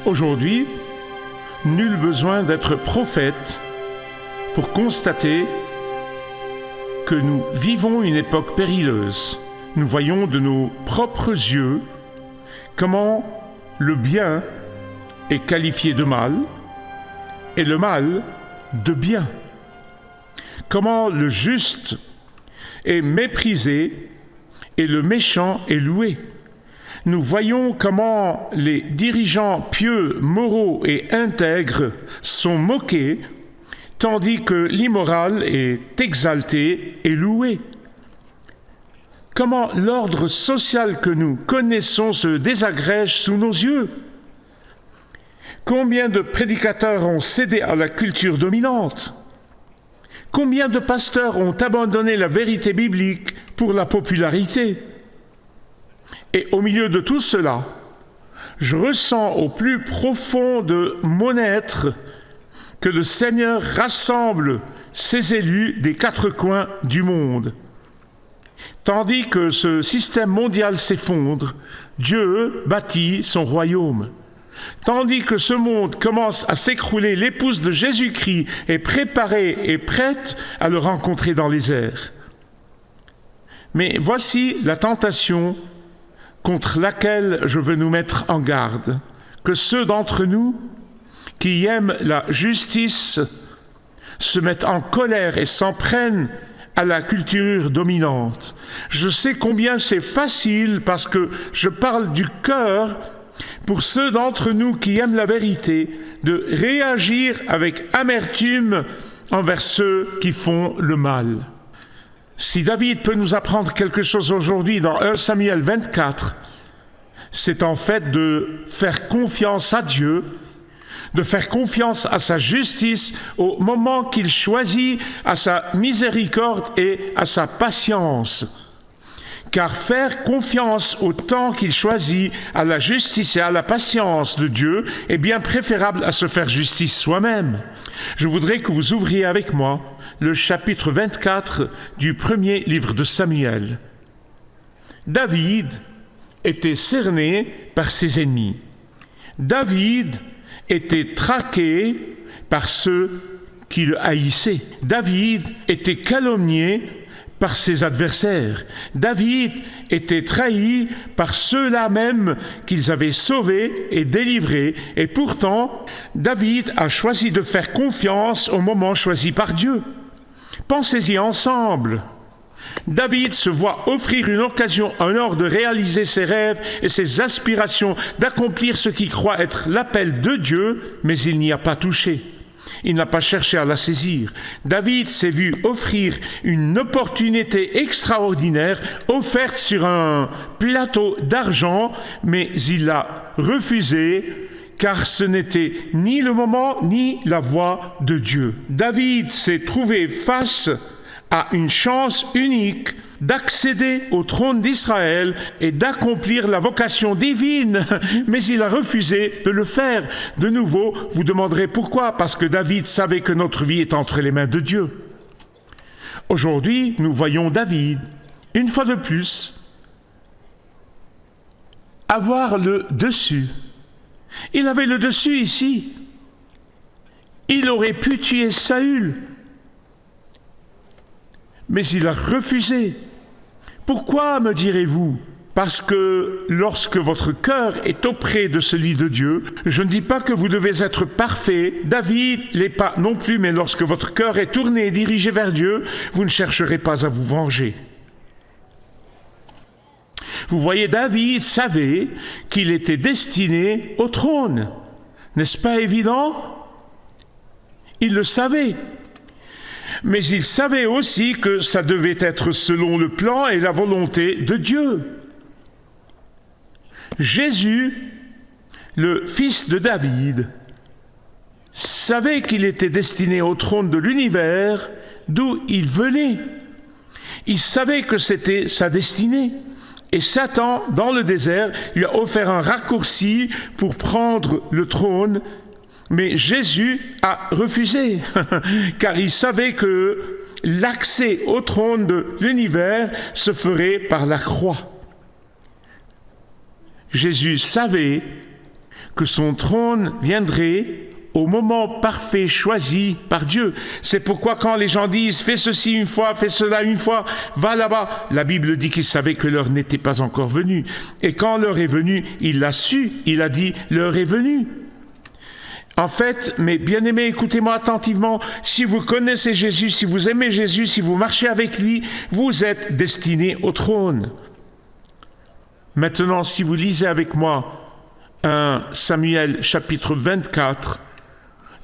Aujourd'hui, nul besoin d'être prophète pour constater que nous vivons une époque périlleuse. Nous voyons de nos propres yeux comment le bien est qualifié de mal et le mal de bien. Comment le juste est méprisé et le méchant est loué. Nous voyons comment les dirigeants pieux, moraux et intègres sont moqués, tandis que l'immoral est exalté et loué. Comment l'ordre social que nous connaissons se désagrège sous nos yeux. Combien de prédicateurs ont cédé à la culture dominante? Combien de pasteurs ont abandonné la vérité biblique pour la popularité? Et au milieu de tout cela, je ressens au plus profond de mon être que le Seigneur rassemble ses élus des quatre coins du monde. Tandis que ce système mondial s'effondre, Dieu bâtit son royaume. Tandis que ce monde commence à s'écrouler, l'épouse de Jésus-Christ est préparée et prête à le rencontrer dans les airs. Mais voici la tentation contre laquelle je veux nous mettre en garde, que ceux d'entre nous qui aiment la justice se mettent en colère et s'en prennent à la culture dominante. Je sais combien c'est facile, parce que je parle du cœur, pour ceux d'entre nous qui aiment la vérité, de réagir avec amertume envers ceux qui font le mal. Si David peut nous apprendre quelque chose aujourd'hui dans 1 Samuel 24, c'est en fait de faire confiance à Dieu, de faire confiance à sa justice au moment qu'il choisit, à sa miséricorde et à sa patience. Car faire confiance au temps qu'il choisit, à la justice et à la patience de Dieu, est bien préférable à se faire justice soi-même. Je voudrais que vous ouvriez avec moi le chapitre 24 du premier livre de Samuel. David était cerné par ses ennemis. David était traqué par ceux qui le haïssaient. David était calomnié par ses adversaires. David était trahi par ceux-là même qu'ils avaient sauvés et délivrés. Et pourtant, David a choisi de faire confiance au moment choisi par Dieu. Pensez-y ensemble. David se voit offrir une occasion en or de réaliser ses rêves et ses aspirations, d'accomplir ce qu'il croit être l'appel de Dieu, mais il n'y a pas touché. Il n'a pas cherché à la saisir. David s'est vu offrir une opportunité extraordinaire, offerte sur un plateau d'argent, mais il l'a refusé, car ce n'était ni le moment ni la voie de Dieu. David s'est trouvé face à une chance unique d'accéder au trône d'Israël et d'accomplir la vocation divine, mais il a refusé de le faire. De nouveau, vous demanderez pourquoi? Parce que David savait que notre vie est entre les mains de Dieu. Aujourd'hui, nous voyons David, une fois de plus, avoir le dessus. Il avait le dessus ici. Il aurait pu tuer Saül, mais il a refusé. Pourquoi, me direz-vous? Parce que lorsque votre cœur est auprès de celui de Dieu, je ne dis pas que vous devez être parfait, David l'est pas non plus, mais lorsque votre cœur est tourné et dirigé vers Dieu, vous ne chercherez pas à vous venger. Vous voyez, David savait qu'il était destiné au trône. N'est-ce pas évident? Il le savait. Mais il savait aussi que ça devait être selon le plan et la volonté de Dieu. Jésus, le fils de David, savait qu'il était destiné au trône de l'univers d'où il venait. Il savait que c'était sa destinée. Et Satan, dans le désert, lui a offert un raccourci pour prendre le trône. Mais Jésus a refusé, car il savait que l'accès au trône de l'univers se ferait par la croix. Jésus savait que son trône viendrait au moment parfait choisi par Dieu. C'est pourquoi quand les gens disent « fais ceci une fois, fais cela une fois, va là-bas », la Bible dit qu'il savait que l'heure n'était pas encore venue. Et quand l'heure est venue, il l'a su, il a dit « l'heure est venue ». En fait, mes bien-aimés, écoutez-moi attentivement, si vous connaissez Jésus, si vous aimez Jésus, si vous marchez avec lui, vous êtes destinés au trône. Maintenant, si vous lisez avec moi 1 Samuel chapitre 24,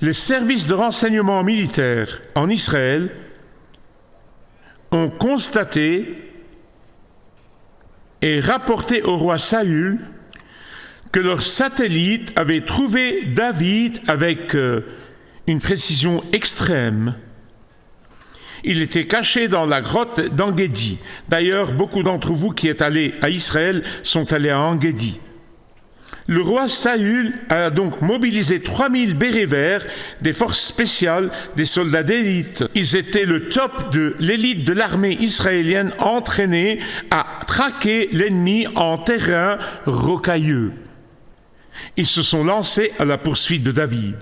les services de renseignement militaire en Israël ont constaté et rapporté au roi Saül que leur satellite avait trouvé David avec une précision extrême. Il était caché dans la grotte d'Engedi. D'ailleurs, beaucoup d'entre vous qui êtes allés à Israël sont allés à Engedi. Le roi Saül a donc mobilisé 3000 bérets verts, des forces spéciales, des soldats d'élite. Ils étaient le top de l'élite de l'armée israélienne entraînée à traquer l'ennemi en terrain rocailleux. Ils se sont lancés à la poursuite de David.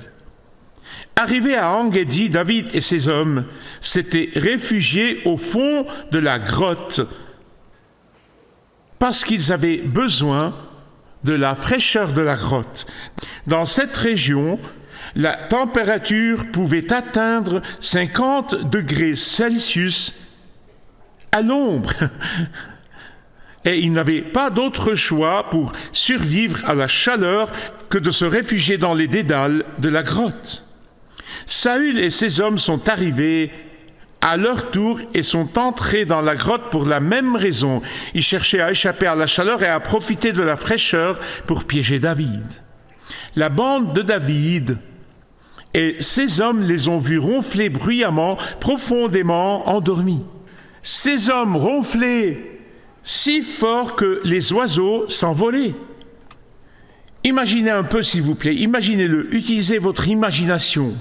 Arrivés à Engedi, David et ses hommes s'étaient réfugiés au fond de la grotte parce qu'ils avaient besoin de la fraîcheur de la grotte. Dans cette région, la température pouvait atteindre 50 degrés Celsius à l'ombre. Et ils n'avaient pas d'autre choix pour survivre à la chaleur que de se réfugier dans les dédales de la grotte. Saül et ses hommes sont arrivés à leur tour et sont entrés dans la grotte pour la même raison. Ils cherchaient à échapper à la chaleur et à profiter de la fraîcheur pour piéger David. La bande de David et ses hommes les ont vus ronfler bruyamment, profondément endormis. Ces hommes ronflaient si fort que les oiseaux s'envolaient. Imaginez un peu, s'il vous plaît, imaginez-le, utilisez votre imagination.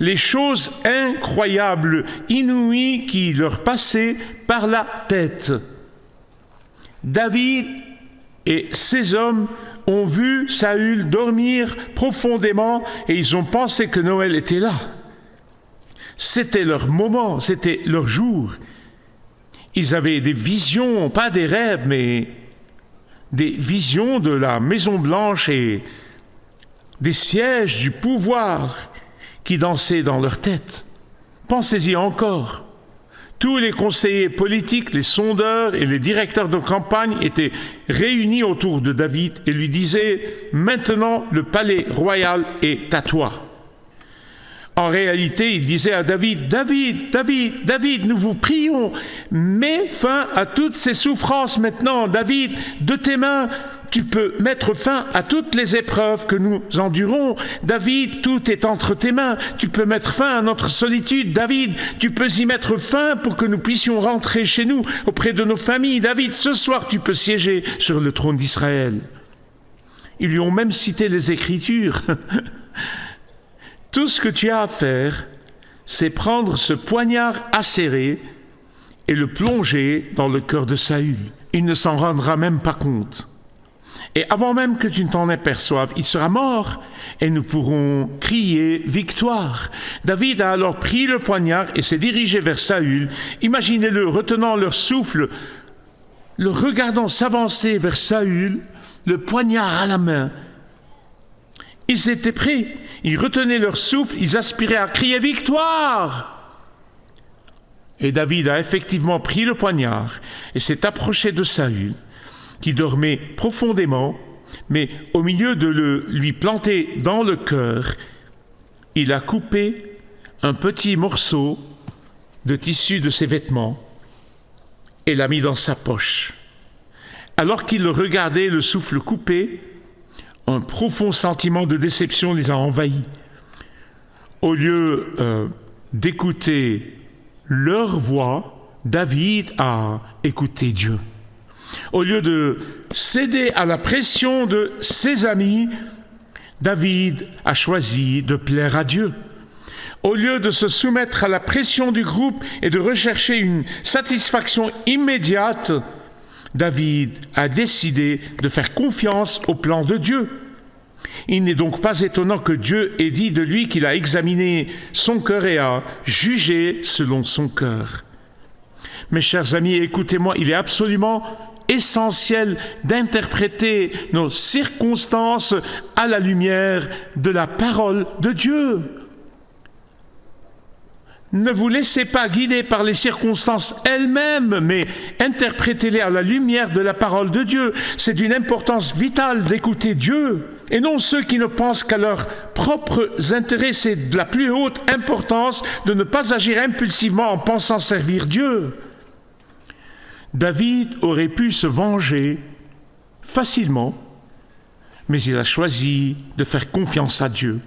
Les choses incroyables, inouïes qui leur passaient par la tête. David et ses hommes ont vu Saül dormir profondément et ils ont pensé que Noël était là. C'était leur moment, c'était leur jour. Ils avaient des visions, pas des rêves, mais des visions de la Maison Blanche et des sièges du pouvoir qui dansaient dans leur tête. Pensez-y encore. Tous les conseillers politiques, les sondeurs et les directeurs de campagne étaient réunis autour de David et lui disaient « Maintenant, le palais royal est à toi ». En réalité, il disait à David, « David, nous vous prions, mets fin à toutes ces souffrances maintenant. David, de tes mains, tu peux mettre fin à toutes les épreuves que nous endurons. David, tout est entre tes mains. Tu peux mettre fin à notre solitude. David, tu peux y mettre fin pour que nous puissions rentrer chez nous, auprès de nos familles. David, ce soir, tu peux siéger sur le trône d'Israël. » Ils lui ont même cité les Écritures. Tout ce que tu as à faire, c'est prendre ce poignard acéré et le plonger dans le cœur de Saül. Il ne s'en rendra même pas compte. Et avant même que tu ne t'en aperçoives, il sera mort et nous pourrons crier victoire. David a alors pris le poignard et s'est dirigé vers Saül. Imaginez-le retenant leur souffle, le regardant s'avancer vers Saül, le poignard à la main. Ils étaient prêts, ils retenaient leur souffle, ils aspiraient à crier « Victoire !» Et David a effectivement pris le poignard et s'est approché de Saül, qui dormait profondément, mais au milieu de le lui planter dans le cœur, il a coupé un petit morceau de tissu de ses vêtements et l'a mis dans sa poche. Alors qu'ils le regardaient, le souffle coupé, un profond sentiment de déception les a envahis. Au lieu d'écouter leur voix, David a écouté Dieu. Au lieu de céder à la pression de ses amis, David a choisi de plaire à Dieu. Au lieu de se soumettre à la pression du groupe et de rechercher une satisfaction immédiate, David a décidé de faire confiance au plan de Dieu. Il n'est donc pas étonnant que Dieu ait dit de lui qu'il a examiné son cœur et a jugé selon son cœur. Mes chers amis, écoutez-moi, il est absolument essentiel d'interpréter nos circonstances à la lumière de la parole de Dieu. Ne vous laissez pas guider par les circonstances elles-mêmes, mais interprétez-les à la lumière de la parole de Dieu. C'est d'une importance vitale d'écouter Dieu, et non ceux qui ne pensent qu'à leurs propres intérêts. C'est de la plus haute importance de ne pas agir impulsivement en pensant servir Dieu. David aurait pu se venger facilement, mais il a choisi de faire confiance à Dieu,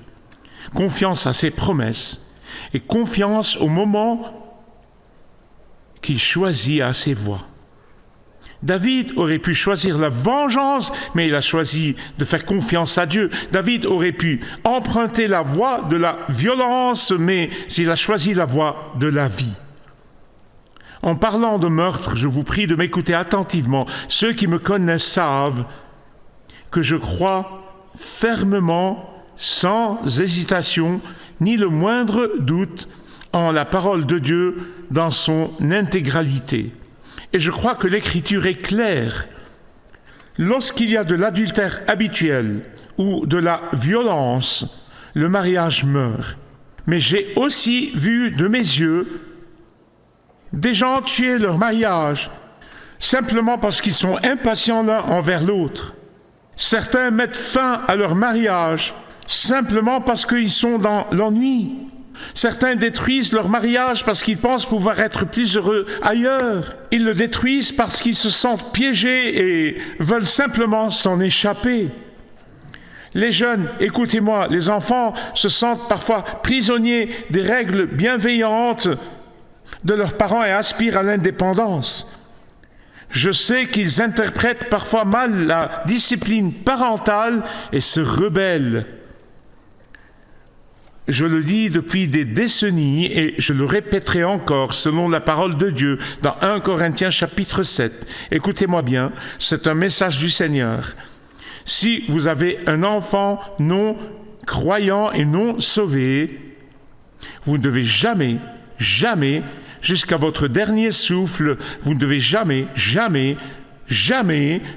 confiance à ses promesses, et confiance au moment qu'il choisit à ses voies. David aurait pu choisir la vengeance, mais il a choisi de faire confiance à Dieu. David aurait pu emprunter la voie de la violence, mais il a choisi la voie de la vie. En parlant de meurtre, je vous prie de m'écouter attentivement. Ceux qui me connaissent savent que je crois fermement, sans hésitation, ni le moindre doute en la parole de Dieu dans son intégralité. Et je crois que l'Écriture est claire. Lorsqu'il y a de l'adultère habituel ou de la violence, le mariage meurt. Mais j'ai aussi vu de mes yeux des gens tuer leur mariage simplement parce qu'ils sont impatients l'un envers l'autre. Certains mettent fin à leur mariage simplement parce qu'ils sont dans l'ennui. Certains détruisent leur mariage parce qu'ils pensent pouvoir être plus heureux ailleurs. Ils le détruisent parce qu'ils se sentent piégés et veulent simplement s'en échapper. Les jeunes, écoutez-moi, les enfants se sentent parfois prisonniers des règles bienveillantes de leurs parents et aspirent à l'indépendance. Je sais qu'ils interprètent parfois mal la discipline parentale et se rebellent. Je le dis depuis des décennies et je le répéterai encore selon la parole de Dieu dans 1 Corinthiens chapitre 7. Écoutez-moi bien, c'est un message du Seigneur. Si vous avez un enfant non croyant et non sauvé, vous ne devez jamais, jusqu'à votre dernier souffle, vous ne devez jamais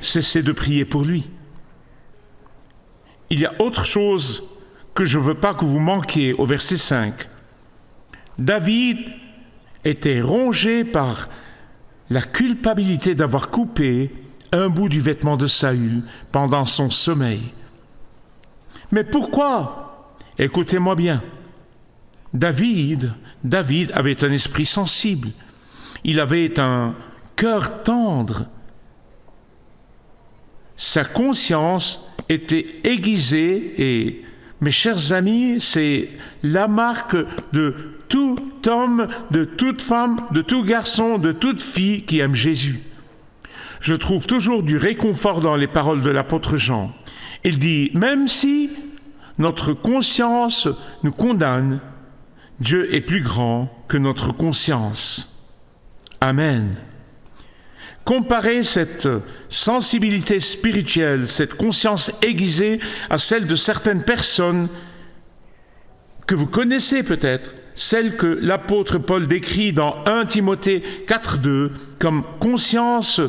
cesser de prier pour lui. Il y a autre chose que je ne veux pas que vous manquiez au verset 5. David était rongé par la culpabilité d'avoir coupé un bout du vêtement de Saül pendant son sommeil. Mais pourquoi? Écoutez-moi bien. David avait un esprit sensible. Il avait un cœur tendre. Sa conscience était aiguisée et, mes chers amis, c'est la marque de tout homme, de toute femme, de tout garçon, de toute fille qui aime Jésus. Je trouve toujours du réconfort dans les paroles de l'apôtre Jean. Il dit, même si notre conscience nous condamne, Dieu est plus grand que notre conscience. Amen. Comparez cette sensibilité spirituelle, cette conscience aiguisée à celle de certaines personnes que vous connaissez peut-être, celle que l'apôtre Paul décrit dans 1 Timothée 4,2 comme conscience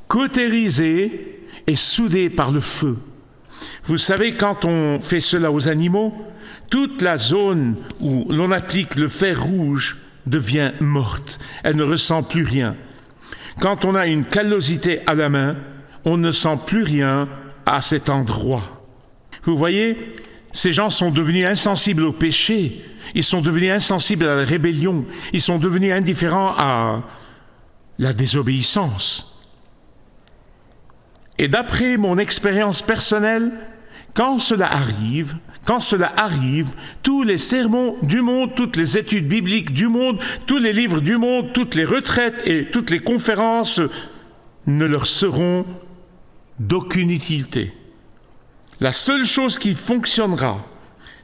cautérisée et soudée par le feu. Vous savez, quand on fait cela aux animaux, toute la zone où l'on applique le fer rouge devient morte. Elle ne ressent plus rien. Quand on a une callosité à la main, on ne sent plus rien à cet endroit. Vous voyez, ces gens sont devenus insensibles au péché. Ils sont devenus insensibles à la rébellion. Ils sont devenus indifférents à la désobéissance. Et d'après mon expérience personnelle, quand cela arrive, tous les sermons du monde, toutes les études bibliques du monde, tous les livres du monde, toutes les retraites et toutes les conférences ne leur seront d'aucune utilité. La seule chose qui fonctionnera,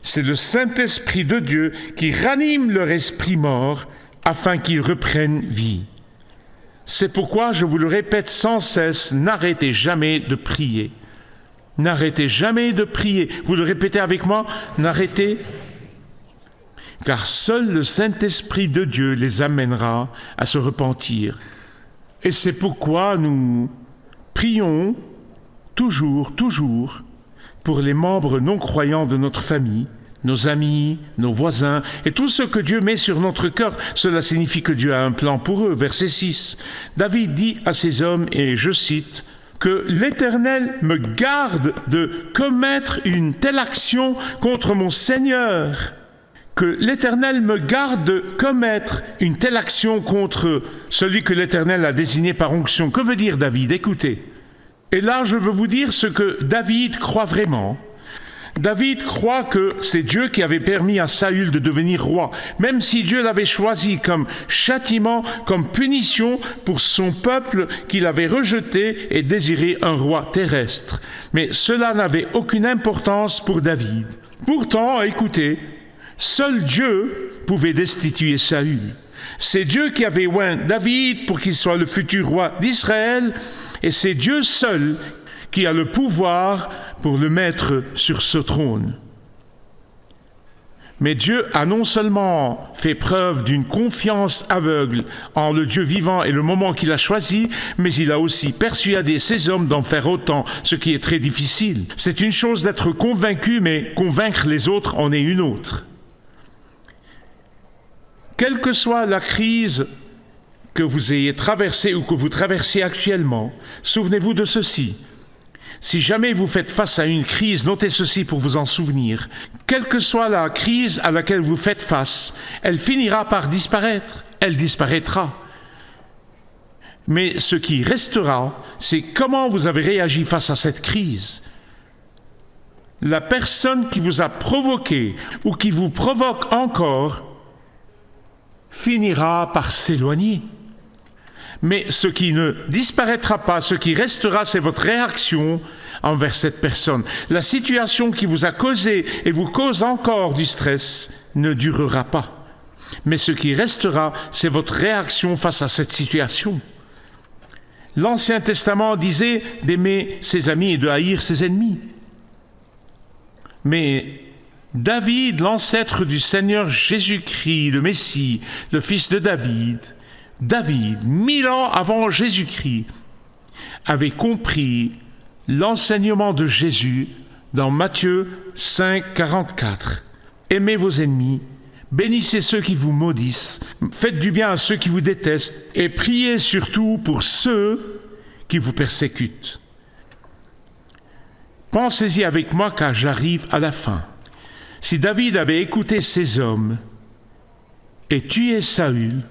c'est le Saint-Esprit de Dieu qui ranime leur esprit mort afin qu'ils reprennent vie. C'est pourquoi je vous le répète sans cesse, n'arrêtez jamais de prier. N'arrêtez jamais de prier. Vous le répétez avec moi, n'arrêtez. Car seul le Saint-Esprit de Dieu les amènera à se repentir. Et c'est pourquoi nous prions toujours, pour les membres non-croyants de notre famille, nos amis, nos voisins, et tout ce que Dieu met sur notre cœur. Cela signifie que Dieu a un plan pour eux. Verset 6. David dit à ses hommes, et je cite, que l'Éternel me garde de commettre une telle action contre mon Seigneur. Que l'Éternel me garde de commettre une telle action contre celui que l'Éternel a désigné par onction. Que veut dire David? Écoutez. Et là, je veux vous dire ce que David croit vraiment. David croit que c'est Dieu qui avait permis à Saül de devenir roi, même si Dieu l'avait choisi comme châtiment, comme punition pour son peuple qu'il avait rejeté et désiré un roi terrestre. Mais cela n'avait aucune importance pour David. Pourtant, écoutez, seul Dieu pouvait destituer Saül. C'est Dieu qui avait oint David pour qu'il soit le futur roi d'Israël, et c'est Dieu seul qui a le pouvoir pour le mettre sur ce trône. Mais Dieu a non seulement fait preuve d'une confiance aveugle en le Dieu vivant et le moment qu'il a choisi, mais il a aussi persuadé ses hommes d'en faire autant, ce qui est très difficile. C'est une chose d'être convaincu, mais convaincre les autres en est une autre. Quelle que soit la crise que vous ayez traversée ou que vous traversez actuellement, souvenez-vous de ceci. Si jamais vous faites face à une crise, notez ceci pour vous en souvenir. Quelle que soit la crise à laquelle vous faites face, elle finira par disparaître. Elle disparaîtra. Mais ce qui restera, c'est comment vous avez réagi face à cette crise. La personne qui vous a provoqué ou qui vous provoque encore finira par s'éloigner. Mais ce qui ne disparaîtra pas, ce qui restera, c'est votre réaction envers cette personne. La situation qui vous a causé et vous cause encore du stress ne durera pas. Mais ce qui restera, c'est votre réaction face à cette situation. L'Ancien Testament disait d'aimer ses amis et de haïr ses ennemis. Mais David, l'ancêtre du Seigneur Jésus-Christ, le Messie, le fils de David, 1000 ans avant Jésus-Christ, avait compris l'enseignement de Jésus dans Matthieu 5, 44. Aimez vos ennemis, bénissez ceux qui vous maudissent, faites du bien à ceux qui vous détestent, et priez surtout pour ceux qui vous persécutent. Pensez-y avec moi car j'arrive à la fin. Si David avait écouté ces hommes et tué Saül,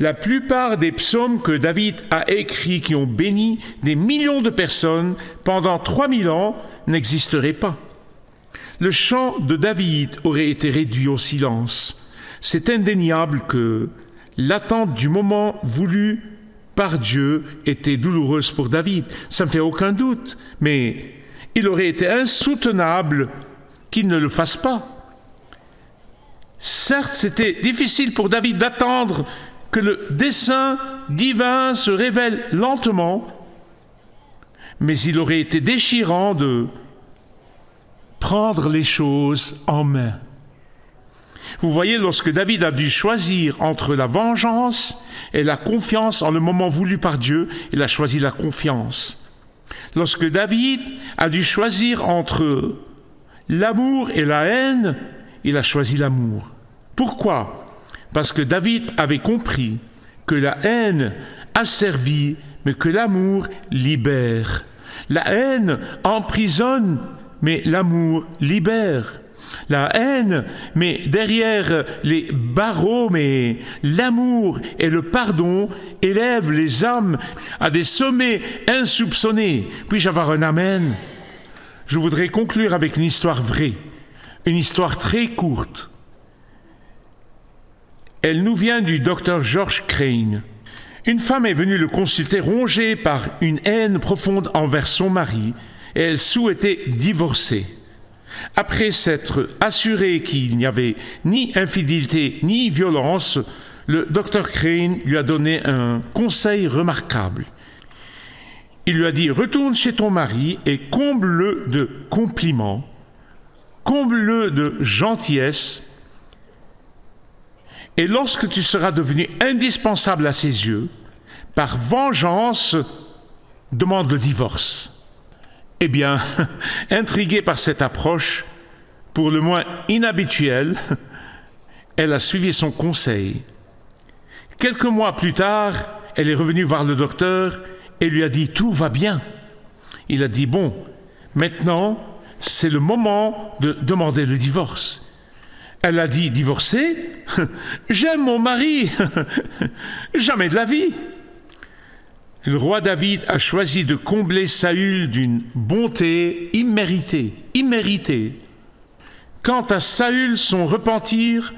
la plupart des psaumes que David a écrits qui ont béni des millions de personnes pendant 3000 ans n'existeraient pas. Le chant de David aurait été réduit au silence. C'est indéniable que l'attente du moment voulu par Dieu était douloureuse pour David. Ça ne fait aucun doute, mais il aurait été insoutenable qu'il ne le fasse pas. Certes, c'était difficile pour David d'attendre que le dessein divin se révèle lentement, mais il aurait été déchirant de prendre les choses en main. Vous voyez, lorsque David a dû choisir entre la vengeance et la confiance en le moment voulu par Dieu, il a choisi la confiance. Lorsque David a dû choisir entre l'amour et la haine, il a choisi l'amour. Pourquoi ? Parce que David avait compris que la haine asservit, mais que l'amour libère. La haine emprisonne, mais l'amour libère. La haine, mais derrière les barreaux, mais l'amour et le pardon élèvent les âmes à des sommets insoupçonnés. Puis-je avoir un amen? Je voudrais conclure avec une histoire vraie, une histoire très courte. Elle nous vient du docteur George Crane. Une femme est venue le consulter rongée par une haine profonde envers son mari et elle souhaitait divorcer. Après s'être assuré qu'il n'y avait ni infidélité ni violence, le docteur Crane lui a donné un conseil remarquable. Il lui a dit « Retourne chez ton mari et comble-le de compliments, comble-le de gentillesse, et lorsque tu seras devenu indispensable à ses yeux, par vengeance, demande le divorce. » Eh bien, intriguée par cette approche, pour le moins inhabituelle, elle a suivi son conseil. Quelques mois plus tard, elle est revenue voir le docteur et lui a dit « Tout va bien ». Il a dit « Bon, maintenant, c'est le moment de demander le divorce ». Elle a dit « Divorcer ? J'aime mon mari, jamais de la vie ». Le roi David a choisi de combler Saül d'une bonté imméritée. Quant à Saül, son repentir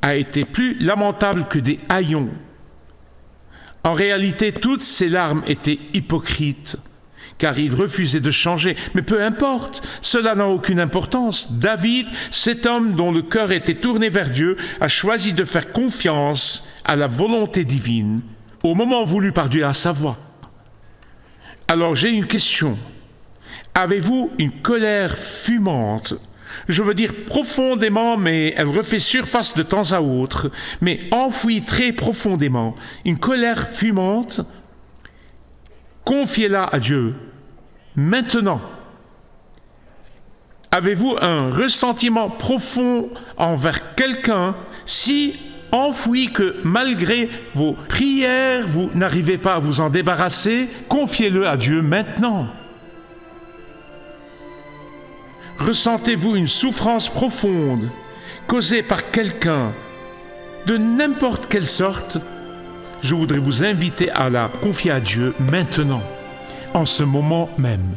a été plus lamentable que des haillons. En réalité, toutes ses larmes étaient hypocrites, car il refusait de changer. Mais peu importe, cela n'a aucune importance. David, cet homme dont le cœur était tourné vers Dieu, a choisi de faire confiance à la volonté divine, au moment voulu par Dieu à sa voix. Alors j'ai une question. Avez-vous une colère fumante? Je veux dire profondément, mais elle refait surface de temps à autre, mais enfouie très profondément. Une colère fumante? Confiez-la à Dieu. Maintenant. Avez-vous un ressentiment profond envers quelqu'un si enfoui que malgré vos prières, vous n'arrivez pas à vous en débarrasser? Confiez-le à Dieu maintenant. Ressentez-vous une souffrance profonde causée par quelqu'un de n'importe quelle sorte? Je voudrais vous inviter à la confier à Dieu maintenant, en ce moment même.